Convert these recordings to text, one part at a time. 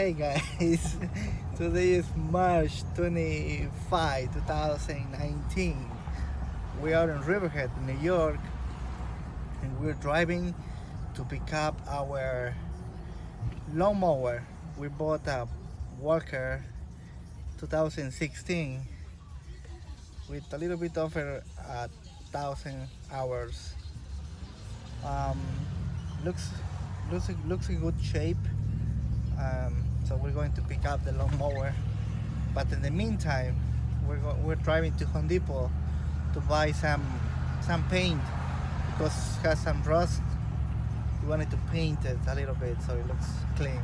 Hey guys, today is March 25, 2019. We are in Riverhead, New York, and we're driving to pick up our lawnmower. We bought a Walker 2016 with a little bit over 1,000 hours. Um, looks looks in good shape. So we're going to pick up the lawnmower. But in the meantime, we're driving to Home Depot to buy some paint because it has some rust. We wanted to paint it a little bit so it looks clean.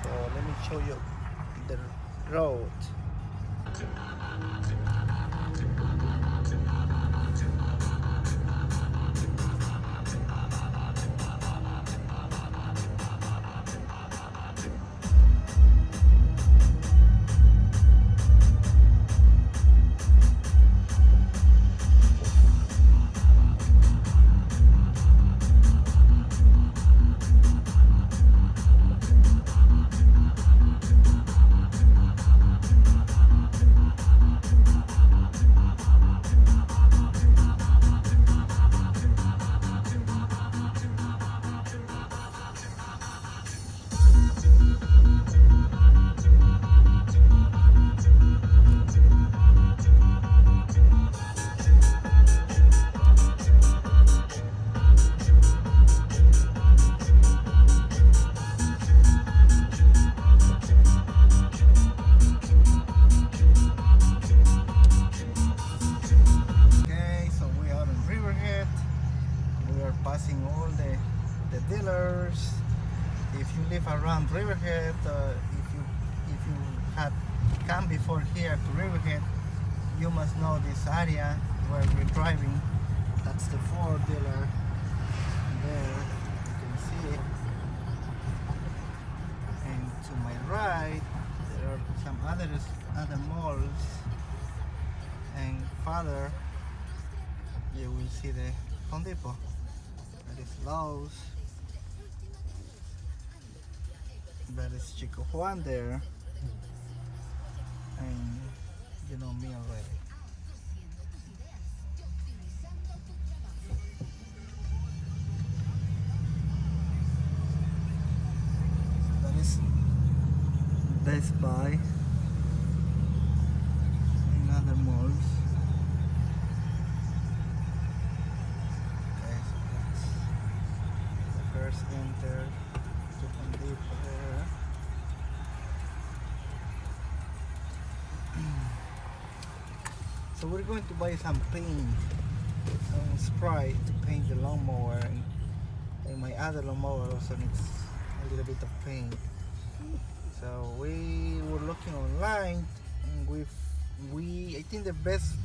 So let me show you the road. Okay, so we are in Riverhead. We are passing all the dealers. If you live around Riverhead, if you had come before here to Riverhead, you must know this area where we're driving. That's the Ford dealer there. You can see it. And to my right, there are some other malls. And farther, you will see the Home Depot. That is Lowe's. That is Chico Juan there. And you know me already. That is Best Buy and other malls. Okay, so that's the first enter to Home Depot there. So we're going to buy some paint, some spray to paint the lawnmower, and my other lawnmower also needs a little bit of paint. So we were looking online, and I think the best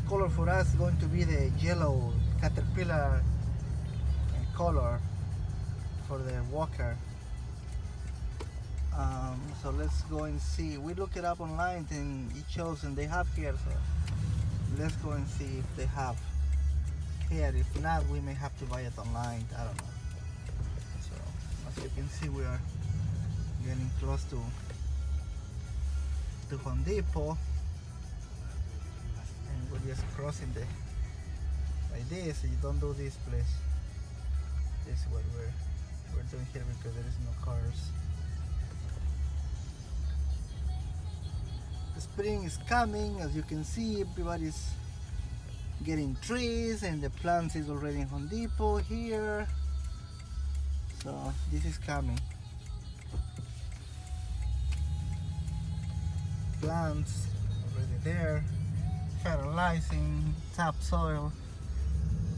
color for us is going to be the yellow Caterpillar color for the Walker. So let's go and see. We look it up online and it shows, and they have here. So let's go and see if they have here. If not, we may have to buy it online. I don't know. So as you can see, we are getting close to Home Depot, and we're just crossing like this. You don't do this, please. This is what we're doing here because there is no cars. The spring is coming, as you can see. Everybody's getting trees, and the plants is already in Home Depot here. So this is coming. Plants already there, fertilizing, topsoil,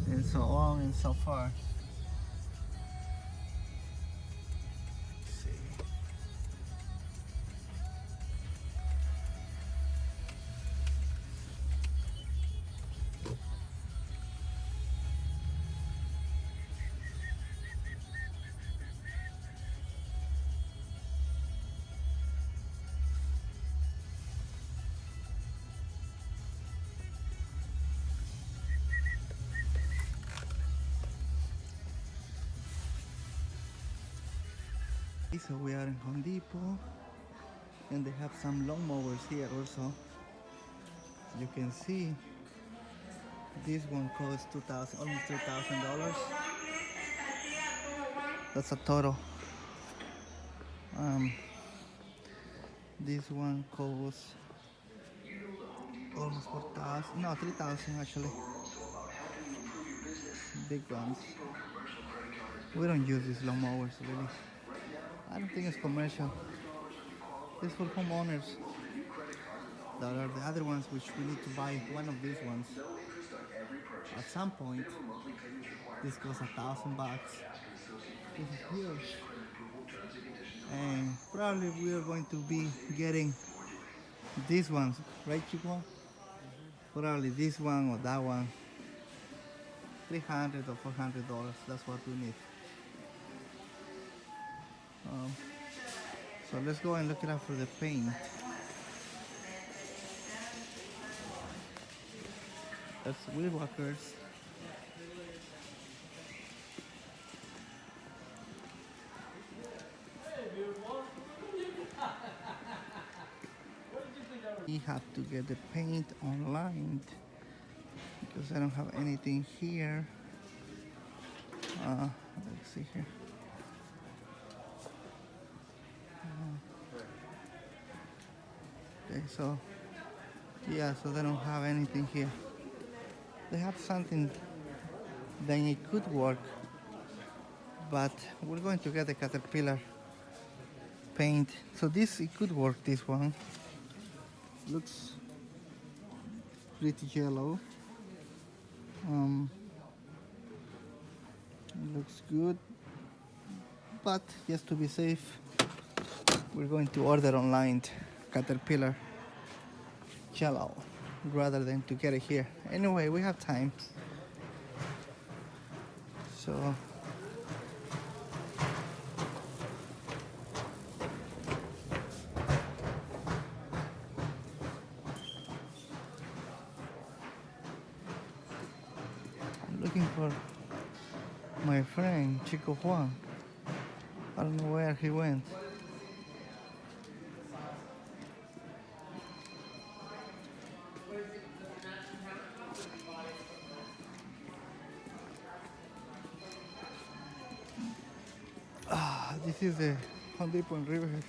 and so on and so forth. Let's see. So we are in Home Depot, and they have some lawn mowers here also. You can see this one costs almost $3,000. That's a total. This one costs almost 4,000. No, 3,000 actually. Big ones. We don't use these lawn mowers really. I don't think it's commercial. It's for homeowners. There are the other ones which we need to buy one of these ones. At some point, this costs $1,000. This is huge. And probably we are going to be getting these ones, right, Chico? Probably this one or that one. $300 or $400. That's what we need. So let's go and look it up for the paint. That's Weed Walkers. We have to get the paint online because I don't have anything here. Let's see here. Okay, so yeah, so they don't have anything here. They have something that it could work, but we're going to get the Caterpillar paint. So this, it could work, this one. Looks pretty yellow. Looks good, but just to be safe, we're going to order online Caterpillar yellow rather than to get it here. Anyway, we have time, so I'm looking for my friend Chico Juan. I don't know where he went. This is the Home Depot in Riverhead.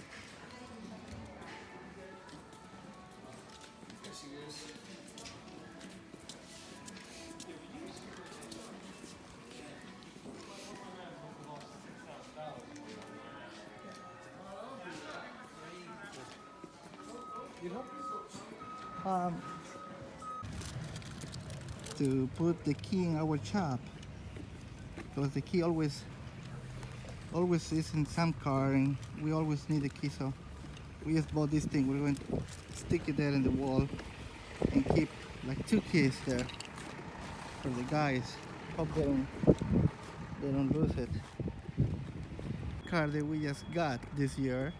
To put the key in our shop, because the key always is in some car and we always need a key, so we just bought this thing. We're going to stick it there in the wall and keep like 2 keys there for the guys. Hope they don't lose it. Car that we just got this year,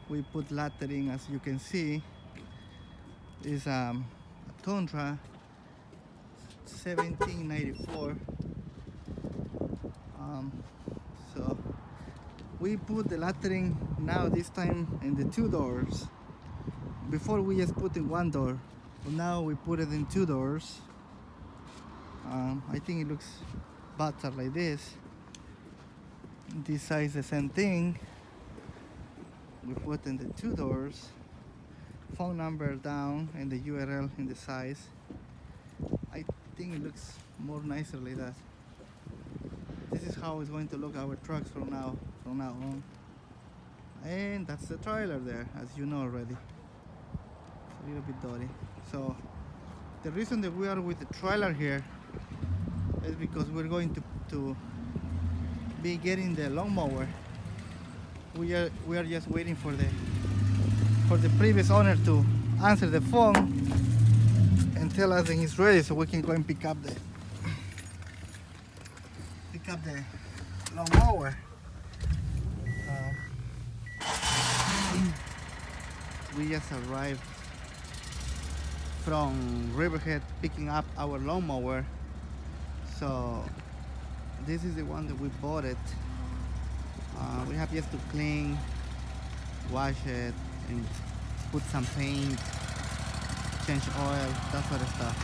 we put lettering, as you can see, is a Tundra 1794. So we put the lettering now this time in the 2 doors. Before we just put in 1 door, but now we put it in 2 doors. I think it looks better like this. This size the same thing. We put in the 2 doors. Phone number down and the URL in the size. I think it looks more nicer like that. This is how it's going to look our trucks from now on. And that's the trailer there, as you know already. It's a little bit dirty. So the reason that we are with the trailer here is because we're going to be getting the lawnmower. We are just waiting for the previous owner to answer the phone and tell us that he's ready, so we can go and pick up the lawnmower. We just arrived from Riverhead picking up our lawnmower. So this is the one that we bought it We have just to clean, wash it, and put some paint, change oil, that sort of stuff.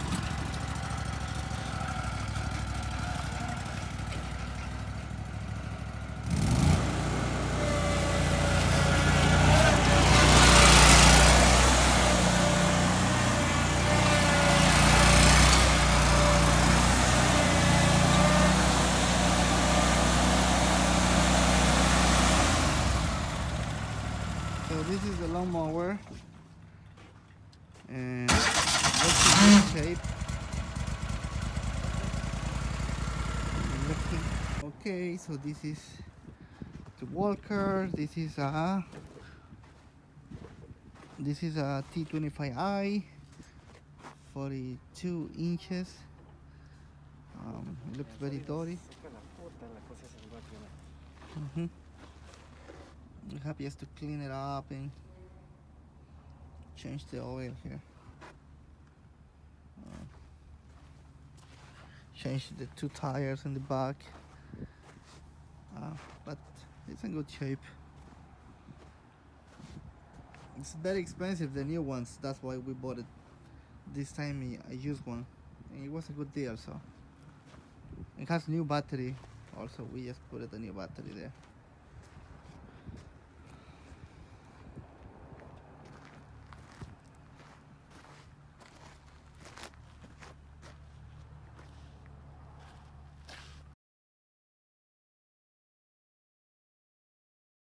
So this is the lawn mower, and looks in good shape. Okay, so this is the Walker. This is a T25i, 42 inches. It looks very dirty. You have just to clean it up and change the oil here. Change the 2 tires in the back, but it's in good shape. It's very expensive, the new ones, that's why we bought it. This time I used one and it was a good deal. So it has new battery also, we just put a new battery there.